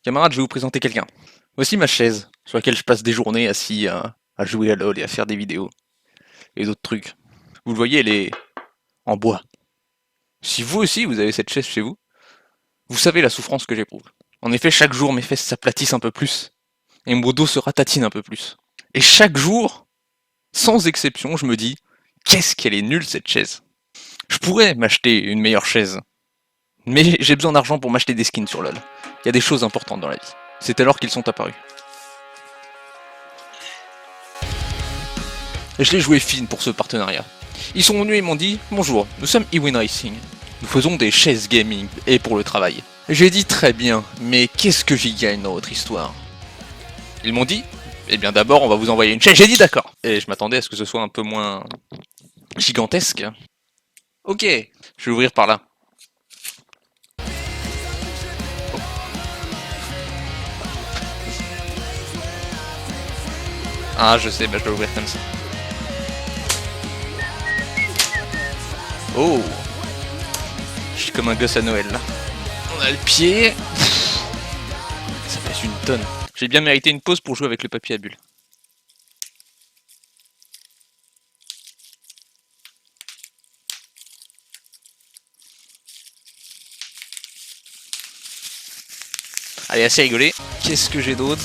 Camarades, je vais vous présenter quelqu'un. Voici ma chaise, sur laquelle je passe des journées assis à jouer à LoL et à faire des vidéos. Et d'autres trucs. Vous le voyez, elle est en bois. Si vous aussi vous avez cette chaise chez vous, vous savez la souffrance que j'éprouve. En effet, chaque jour mes fesses s'aplatissent un peu plus, et mon dos se ratatine un peu plus. Et chaque jour, sans exception, je me dis, qu'est-ce qu'elle est nulle cette chaise. Je pourrais m'acheter une meilleure chaise, mais j'ai besoin d'argent pour m'acheter des skins sur LoL. Il y a des choses importantes dans la vie. C'est alors qu'ils sont apparus. Et je l'ai joué fine pour ce partenariat. Ils sont venus et m'ont dit « Bonjour, nous sommes Ewin Racing. Nous faisons des chaises gaming et pour le travail. » J'ai dit « Très bien, mais qu'est-ce que j'y gagne dans votre histoire ?» Ils m'ont dit « Eh bien d'abord, on va vous envoyer une chaise. » J'ai dit « D'accord. » Et je m'attendais à ce que ce soit un peu moins gigantesque. Ok, je vais ouvrir par là. Ah, je sais, bah je dois ouvrir comme ça. Oh, je suis comme un gosse à Noël là. On a le pied. Ça pèse une tonne. J'ai bien mérité une pause pour jouer avec le papier à bulles. Allez, assez rigolé. Qu'est-ce que j'ai d'autre?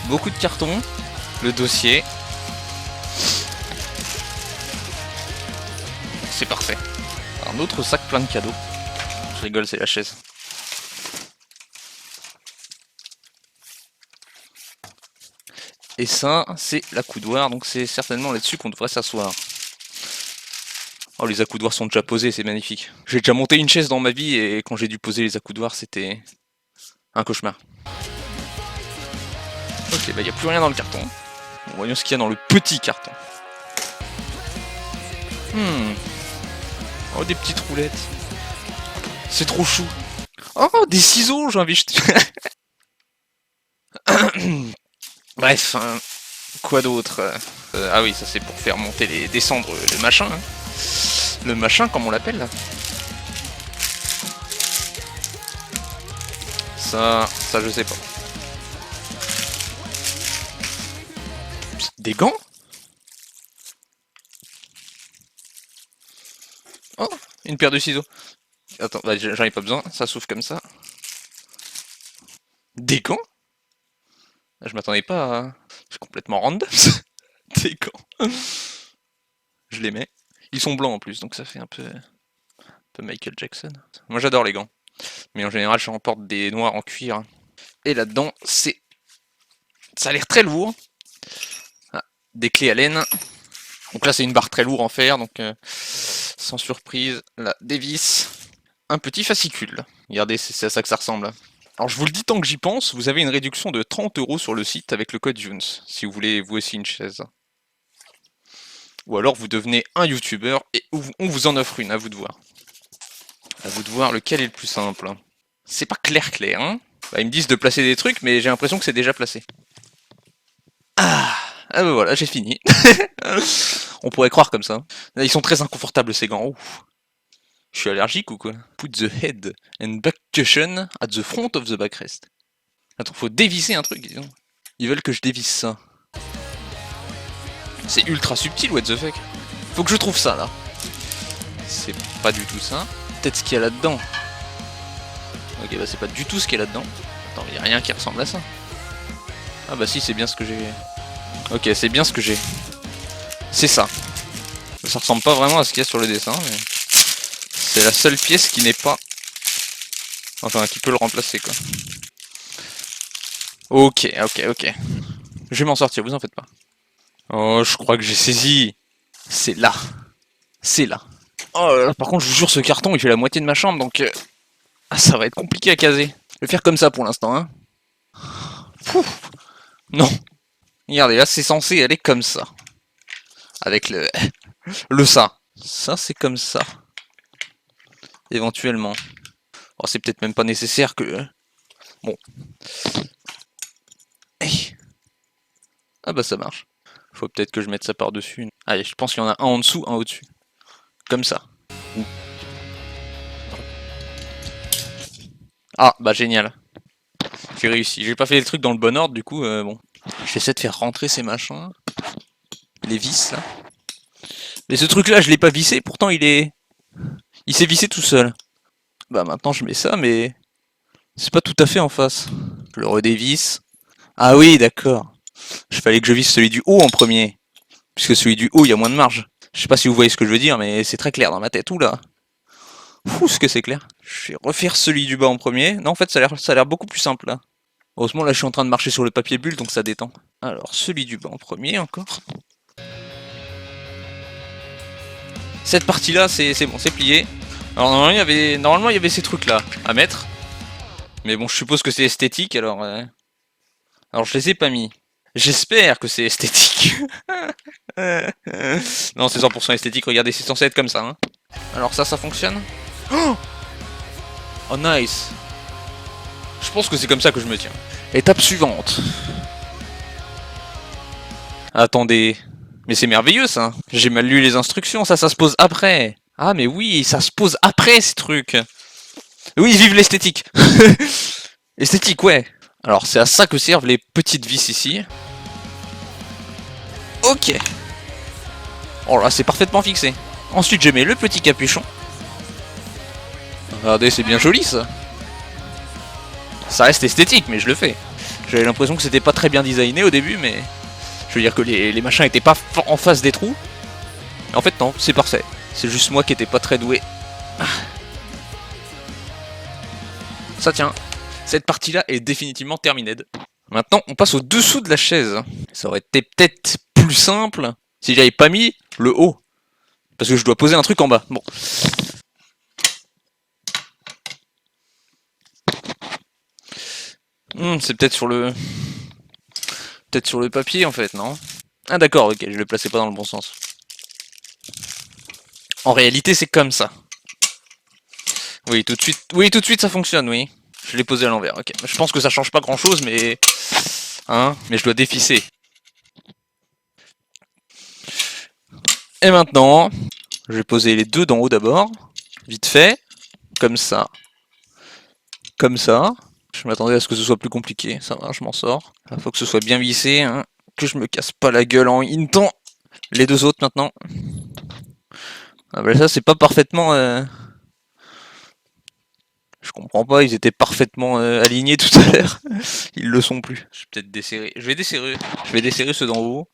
Beaucoup de cartons. Le dossier. C'est parfait. Un autre sac plein de cadeaux. Je rigole, c'est la chaise. Et ça, c'est l'accoudoir, donc c'est certainement là-dessus qu'on devrait s'asseoir. Oh, les accoudoirs sont déjà posés, c'est magnifique. J'ai déjà monté une chaise dans ma vie et quand j'ai dû poser les accoudoirs, c'était un cauchemar. Ok, bah y a plus rien dans le carton. Bon, voyons ce qu'il y a dans le petit carton. Oh, des petites roulettes. C'est trop chou. Oh, des ciseaux, j'ai envie de... Bref, quoi d'autre? Ah oui, ça c'est pour faire monter les descendre le machin. Hein. Le machin, comme on l'appelle là. Ça je sais pas. Des gants? Oh, une paire de ciseaux. Attends, bah, j'en ai pas besoin, ça s'ouvre comme ça. Des gants? Je m'attendais pas à... C'est complètement random. Des gants. Je les mets. Ils sont blancs en plus, donc ça fait un peu Michael Jackson. Moi j'adore les gants. Mais en général, je porte des noirs en cuir. Et là-dedans, c'est... Ça a l'air très lourd. Ah, des clés à laine. Donc là, c'est une barre très lourde en fer, donc sans surprise, là, des vis. Un petit fascicule. Regardez, c'est à ça que ça ressemble. Alors je vous le dis tant que j'y pense, vous avez une réduction de 30 € sur le site avec le code Younes, si vous voulez vous aussi une chaise. Ou alors vous devenez un youtubeur et on vous en offre une, à vous de voir. À vous de voir lequel est le plus simple. C'est pas clair, hein. Bah, ils me disent de placer des trucs, mais j'ai l'impression que c'est déjà placé. Ah, ah bah voilà, j'ai fini. On pourrait croire comme ça. Ils sont très inconfortables ces gants. Ouf. Je suis allergique ou quoi? Put the head and back cushion at the front of the backrest. Attends, faut dévisser un truc, disons. Ils veulent que je dévisse ça. C'est ultra subtil, what the fuck. Faut que je trouve ça, là. C'est pas du tout ça. Peut-être ce qu'il y a là-dedans. Ok, bah c'est pas du tout ce qu'il y a là-dedans. Attends, mais y a rien qui ressemble à ça. Ah bah si, c'est bien ce que j'ai... Ok, c'est bien ce que j'ai. C'est ça. Ça ressemble pas vraiment à ce qu'il y a sur le dessin, mais... C'est la seule pièce qui n'est pas... Enfin, qui peut le remplacer, quoi. Ok. Je vais m'en sortir, vous en faites pas. Oh, je crois que j'ai saisi. C'est là. C'est là. Oh là là, par contre, je vous jure, ce carton, il fait la moitié de ma chambre, donc... Ah, ça va être compliqué à caser. Je vais faire comme ça pour l'instant, hein. Pouf. Non. Regardez, là, c'est censé aller comme ça. Avec le... le ça. Ça, c'est comme ça. Éventuellement. Oh, c'est peut-être même pas nécessaire que... Bon. Hey. Ah bah ça marche. Faut peut-être que je mette ça par-dessus. Allez, je pense qu'il y en a un en dessous, un au-dessus. Comme ça. Ah, bah génial. J'ai réussi. J'ai pas fait les trucs dans le bon ordre, du coup, bon. J'essaie de faire rentrer ces machins. Les vis, là. Mais ce truc-là, je l'ai pas vissé, pourtant il s'est vissé tout seul. Bah maintenant je mets ça, mais c'est pas tout à fait en face. Je le redévisse. Ah oui, d'accord. Il fallait que je visse celui du haut en premier. Puisque celui du haut, il y a moins de marge. Je sais pas si vous voyez ce que je veux dire, mais c'est très clair dans ma tête. Oula. Fou, ce que c'est clair. Je vais refaire celui du bas en premier. Non, en fait, ça a l'air beaucoup plus simple, là. Heureusement, là, je suis en train de marcher sur le papier bulle, donc ça détend. Alors, celui du bas en premier, encore. Cette partie-là, c'est bon, c'est plié. Alors, normalement, il y avait ces trucs-là à mettre. Mais bon, je suppose que c'est esthétique, alors... Alors, je les ai pas mis. J'espère que c'est esthétique. Non, c'est 100% esthétique, regardez, c'est censé être comme ça. Hein. Alors ça fonctionne. Oh, oh nice. Je pense que c'est comme ça que je me tiens. Étape suivante. Attendez. Mais c'est merveilleux ça. J'ai mal lu les instructions, ça se pose après. Ah mais oui, ça se pose après ces trucs. Oui, vive l'esthétique. Esthétique, ouais. Alors c'est à ça que servent les petites vis ici. Ok. Oh là, c'est parfaitement fixé. Ensuite, je mets le petit capuchon. Regardez, c'est bien joli ça. Ça reste esthétique, mais je le fais. J'avais l'impression que c'était pas très bien designé au début, mais... Je veux dire que les machins étaient pas en face des trous. En fait, non, c'est parfait. C'est juste moi qui étais pas très doué. Ça tient. Cette partie-là est définitivement terminée. Maintenant, on passe au dessous de la chaise. Ça aurait été peut-être plus simple si j'avais pas mis le haut. Parce que je dois poser un truc en bas. Bon. C'est peut-être sur le... Peut-être sur le papier en fait, non? Ah d'accord, ok, je le plaçais pas dans le bon sens. En réalité, c'est comme ça. Oui, tout de suite ça fonctionne, oui. Je l'ai posé à l'envers, ok. Je pense que ça change pas grand-chose, mais... Hein, mais je dois dévisser. Et maintenant, je vais poser les deux d'en haut d'abord. Vite fait. Comme ça. Comme ça. Je m'attendais à ce que ce soit plus compliqué. Ça va, je m'en sors. Il faut que ce soit bien vissé, hein. Que je me casse pas la gueule en hintant. Les deux autres maintenant. Ah bah ça, c'est pas parfaitement... Je comprends pas, ils étaient parfaitement alignés tout à l'heure. Ils le sont plus. Je vais peut-être desserrer. Je vais desserrer ceux d'en haut.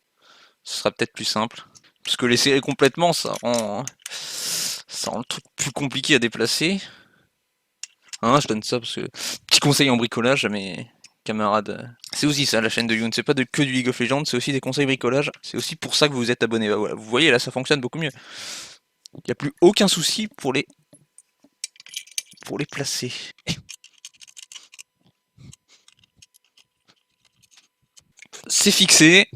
Ce sera peut-être plus simple. Parce que les serrer complètement, ça rend le truc plus compliqué à déplacer. Hein, je donne ça parce que... Petit conseil en bricolage à mes camarades. C'est aussi ça la chaîne de Youn, c'est pas que du League of Legends, c'est aussi des conseils bricolage. C'est aussi pour ça que vous êtes abonné. Bah, voilà. Vous voyez là, ça fonctionne beaucoup mieux. Il n'y a plus aucun souci pour les placer. C'est fixé.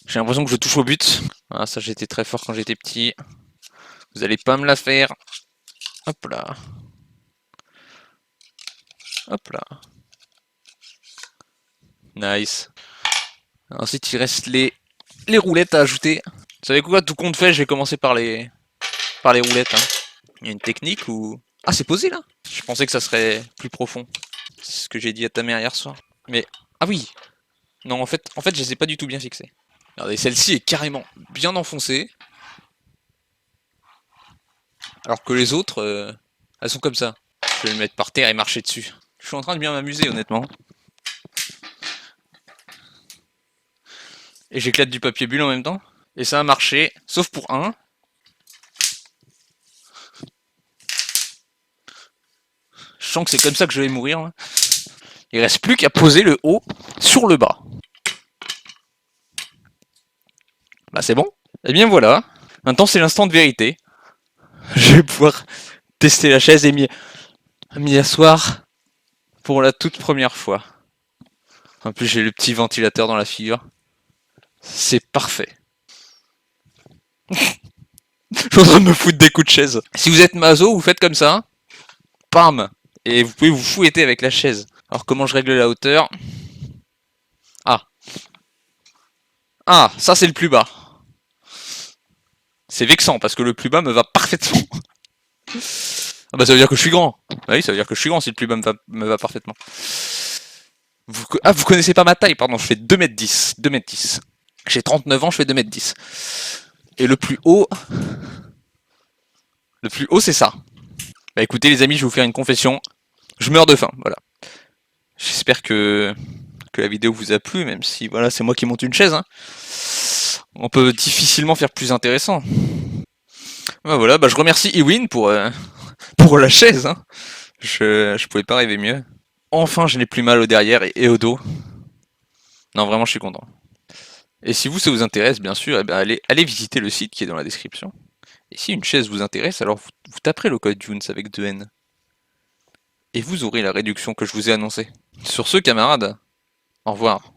J'ai l'impression que je touche au but. Ah, ça j'étais très fort quand j'étais petit. Vous allez pas me la faire. Hop là. Hop là. Nice. Ensuite il reste les roulettes à ajouter. Vous savez quoi, tout compte fait, je vais commencer par les roulettes. Hein. Il y a une technique où... Ah, c'est posé là. Je pensais que ça serait plus profond. C'est ce que j'ai dit à ta mère hier soir. Mais... Ah oui. Non, en fait, je les ai pas du tout bien fixés. Regardez, celle-ci est carrément bien enfoncée. Alors que les autres, elles sont comme ça. Je vais le mettre par terre et marcher dessus. Je suis en train de bien m'amuser, honnêtement. Et j'éclate du papier bulle en même temps. Et ça a marché, sauf pour un. Je sens que c'est comme ça que je vais mourir. Là. Il reste plus qu'à poser le haut sur le bas. Bah c'est bon. Et bien voilà. Maintenant c'est l'instant de vérité. Je vais pouvoir tester la chaise et m'y asseoir pour la toute première fois. En plus j'ai le petit ventilateur dans la figure. C'est parfait. Je suis en train de me foutre des coups de chaise. Si vous êtes maso, vous faites comme ça. Pam. Et vous pouvez vous fouetter avec la chaise. Alors comment je règle la hauteur? Ah. Ah, ça c'est le plus bas. C'est vexant parce que le plus bas me va parfaitement. Ah bah ça veut dire que je suis grand. Bah oui, ça veut dire que je suis grand si le plus bas me va parfaitement. Vous connaissez pas ma taille, pardon, je fais 2 m 10. 2 m 10. J'ai 39 ans, je fais 2 m 10. Et le plus haut c'est ça. Bah écoutez les amis, je vais vous faire une confession. Je meurs de faim, voilà. J'espère que la vidéo vous a plu, même si voilà, c'est moi qui monte une chaise. Hein. On peut difficilement faire plus intéressant. Bah voilà, bah je remercie Ewin pour la chaise. Hein. Je pouvais pas rêver mieux. Enfin, je n'ai plus mal au derrière et au dos. Non, vraiment, je suis content. Et si vous, ça vous intéresse, bien sûr, eh ben, allez visiter le site qui est dans la description. Et si une chaise vous intéresse, alors vous taperez le code Jones avec 2N. Et vous aurez la réduction que je vous ai annoncée. Sur ce, camarades, au revoir.